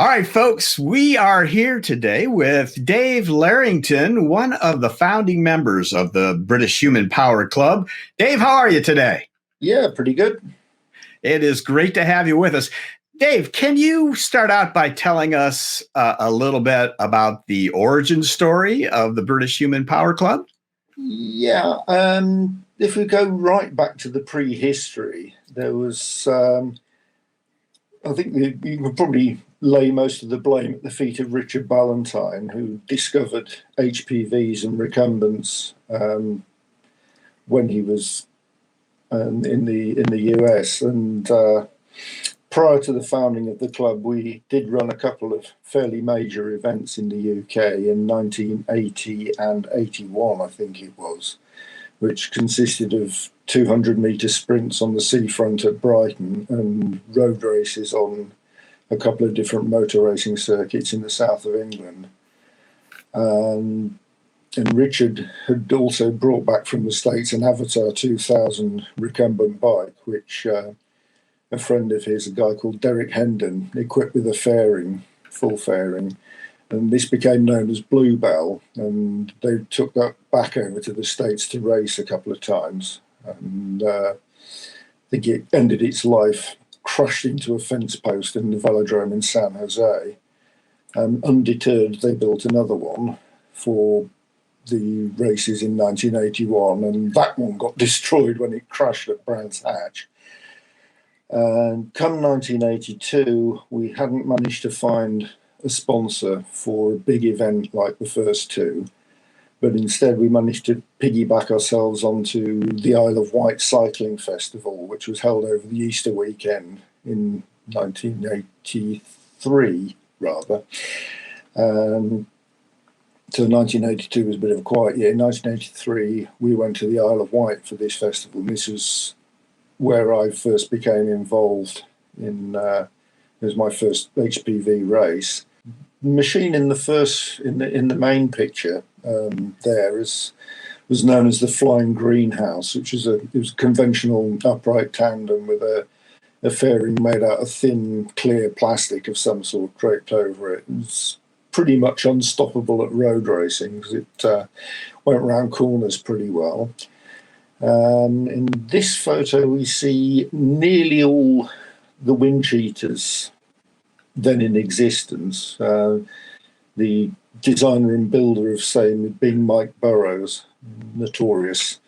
All right, folks, we are here today with Dave Larrington, one of the founding members of the British Human Power Club. Dave, how are you today? Yeah, pretty good. It is great to have you with us. Dave, can you start out by telling us a little bit about the origin story of the British Human Power Club? Yeah, if we go right back to the prehistory, there was, I think you could probably lay most of the blame at the feet of Richard Ballantyne, who discovered HPVs and recumbents when he was in the US. And prior to the founding of the club, we did run a couple of fairly major events in the UK in 1980 and 81, I think it was, which consisted of 200-metre sprints on the seafront at Brighton and road races on a couple of different motor racing circuits in the south of England. And Richard had also brought back from the States an Avatar 2000 recumbent bike, which a friend of his, a guy called Derek Hendon, equipped with a fairing, full fairing, and this became known as Bluebell, and they took that back over to the States to race a couple of times, and I think it ended its life crushed into a fence post in the velodrome in San Jose. Undeterred, they built another one for the races in 1981, and that one got destroyed when it crashed at Brands Hatch. And come 1982, we hadn't managed to find a sponsor for a big event like the first two, but instead we managed to piggyback ourselves onto the Isle of Wight Cycling Festival, which was held over the Easter weekend in 1983, rather. So 1982 was a bit of a quiet year. In 1983, we went to the Isle of Wight for this festival, and this was where I first became involved in. It was my first HPV race. The machine in the main picture there was known as the Flying Greenhouse, which was a conventional upright tandem with a fairing made out of thin, clear plastic of some sort draped over it. It was pretty much unstoppable at road racing because it went around corners pretty well. In this photo, we see nearly all the wind cheaters then in existence. The designer and builder of same being Mike Burrows, notorious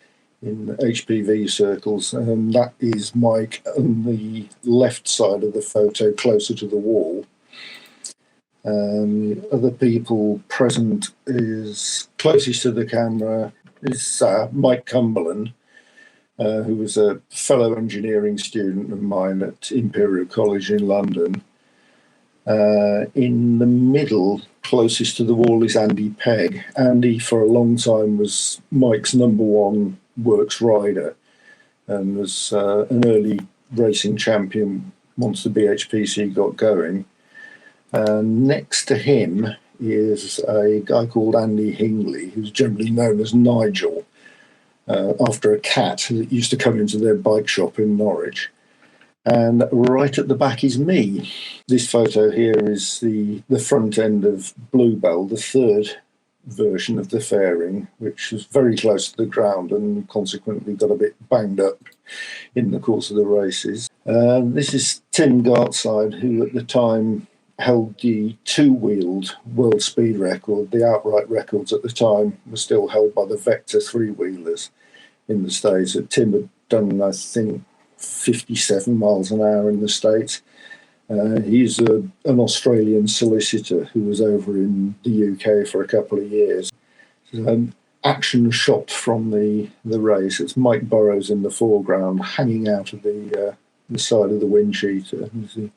in HPV circles, and that is Mike on the left side of the photo, closer to the wall. Other people present is closest to the camera is Mike Cumberland, who was a fellow engineering student of mine at Imperial College in London. In the middle, closest to the wall, is Andy Pegg. Andy, for a long time, was Mike's number one works rider and was an early racing champion once the BHPC got going. Next to him is a guy called Andy Hingley, who's generally known as Nigel, after a cat that used to come into their bike shop in Norwich. And right at the back is me. This photo here is the front end of Bluebell, the third version of the fairing, which was very close to the ground and consequently got a bit banged up in the course of the races. This is Tim Gartside, who at the time held the two-wheeled world speed record. The outright records at the time were still held by the Vector three-wheelers in the States. Tim had done, I think, 57 miles an hour in the States. He's an Australian solicitor who was over in the UK for a couple of years. An action shot from the race. It's Mike Burrows in the foreground, hanging out of the side of the wind cheater. It's the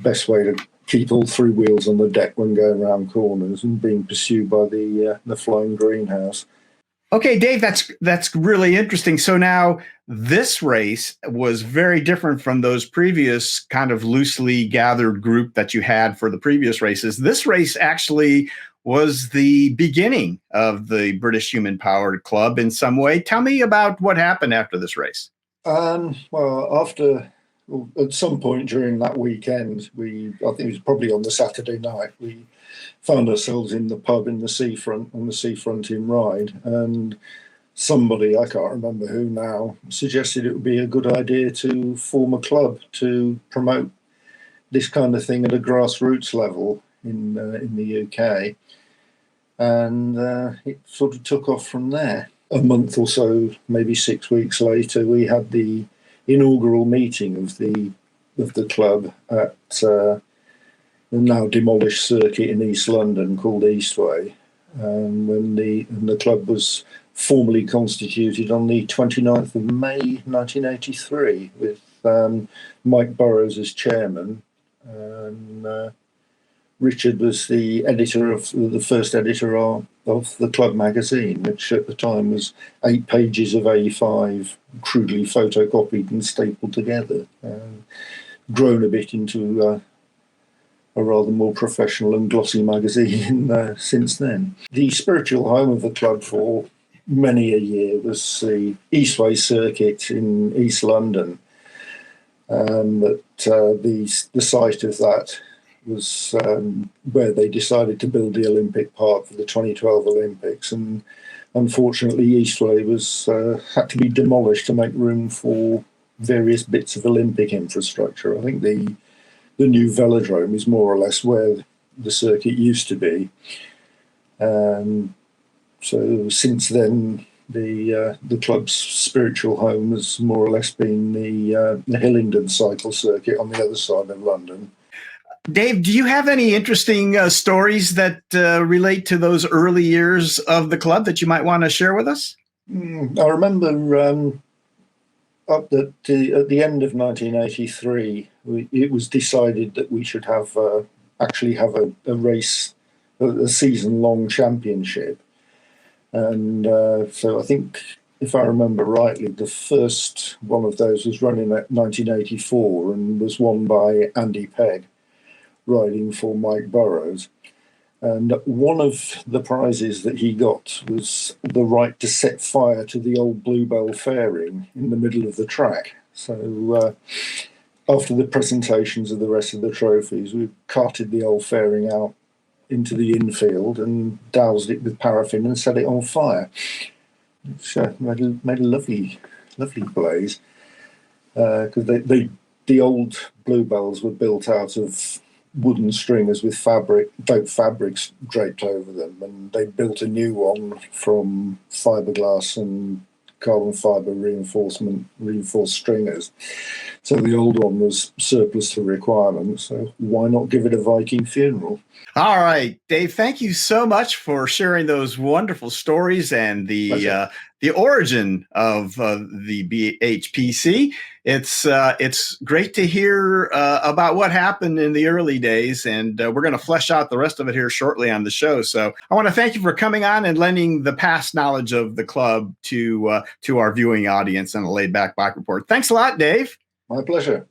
best way to keep all three wheels on the deck when going around corners, and being pursued by the Flying Greenhouse. Okay, Dave, that's really interesting. So now this race was very different from those previous kind of loosely gathered group that you had for the previous races. This race actually was the beginning of the British Human Power Club in some way. Tell me about what happened after this race. Well, after at some point during that weekend, I think it was probably on the Saturday night, we found ourselves in the pub on the seafront in Ryde, and somebody, I can't remember who now, suggested it would be a good idea to form a club to promote this kind of thing at a grassroots level in the UK, and it sort of took off from there. A month or so, maybe 6 weeks later, we had the inaugural meeting of the club at the now demolished circuit in East London called Eastway, when the club was formally constituted on the 29th of May 1983 with Mike Burrows as chairman, and Richard was the first editor of the club magazine, which at the time was 8 pages of A5 crudely photocopied and stapled together, grown a bit into a rather more professional and glossy magazine since then. The spiritual home of the club for many a year was the Eastway circuit in East London. The site of that was where they decided to build the Olympic Park for the 2012 Olympics, and unfortunately Eastway had to be demolished to make room for various bits of Olympic infrastructure. I think the new velodrome is more or less where the circuit used to be. So since then, the club's spiritual home has more or less been the Hillingdon cycle circuit on the other side of London. Dave, do you have any interesting stories that relate to those early years of the club that you might want to share with us? I remember at the end of 1983, it was decided that we should actually have a race, a season-long championship. And so I think, if I remember rightly, the first one of those was running at 1984 and was won by Andy Pegg, riding for Mike Burrows. And one of the prizes that he got was the right to set fire to the old Bluebell fairing in the middle of the track. So after the presentations of the rest of the trophies, we carted the old fairing out into the infield and doused it with paraffin and set it on fire, which made a lovely blaze. Because the old Bluebells were built out of wooden stringers with dope fabrics draped over them, and they built a new one from fiberglass and carbon fiber reinforced stringers. So the old one was surplus to requirements, so why not give it a Viking funeral? All right, Dave, thank you so much for sharing those wonderful stories and the origin of the BHPC. It's great to hear about what happened in the early days, and we're going to flesh out the rest of it here shortly on the show. So I want to thank you for coming on and lending the past knowledge of the club to our viewing audience on the Laid Back Bike Report. Thanks a lot, Dave. My pleasure.